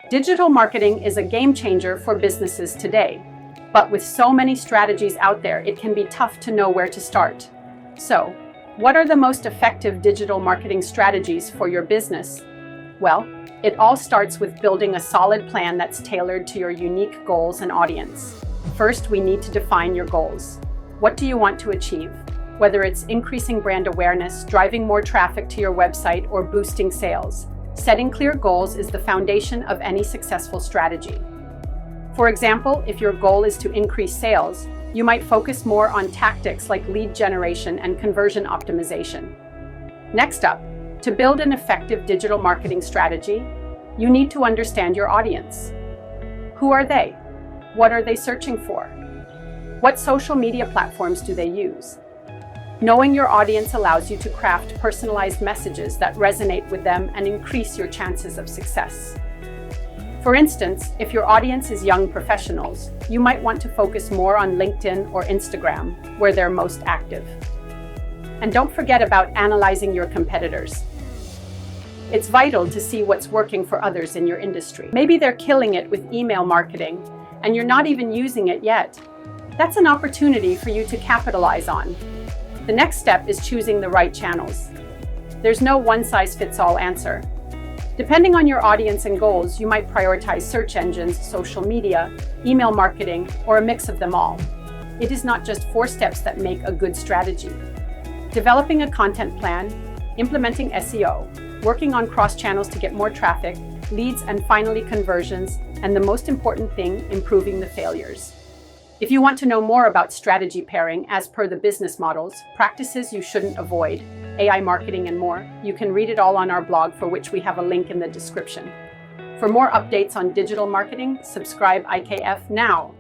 Digital marketing is a game changer for businesses today, but with so many strategies out there, it can be tough to know where to start. So, what are the most effective digital marketing strategies for your business? Well, it all starts with building a solid plan that's tailored to your unique goals and audience. First, we need to define your goals. What do you want to achieve? Whether it's increasing brand awareness, driving more traffic to your website, or boosting sales, setting clear goals is the foundation of any successful strategy. For example, if your goal is to increase sales, you might focus more on tactics like lead generation and conversion optimization. Next up, to build an effective digital marketing strategy, you need to understand your audience. Who are they? What are they searching for? What social media platforms do they use? Knowing your audience allows you to craft personalized messages that resonate with them and increase your chances of success. For instance, if your audience is young professionals, you might want to focus more on LinkedIn or Instagram, where they're most active. And don't forget about analyzing your competitors. It's vital to see what's working for others in your industry. Maybe they're killing it with email marketing, and you're not even using it yet. That's an opportunity for you to capitalize on. The next step is choosing the right channels. There's no one-size-fits-all answer. Depending on your audience and goals, you might prioritize search engines, social media, email marketing, or a mix of them all. It is not just 4 steps that make a good strategy. Developing a content plan, implementing SEO, working on cross-channels to get more traffic, leads, and finally conversions, and the most important thing, improving the failures. If you want to know more about strategy pairing as per the business models, practices you shouldn't avoid, AI marketing, and more, you can read it all on our blog, for which we have a link in the description. For more updates on digital marketing, subscribe IKF now.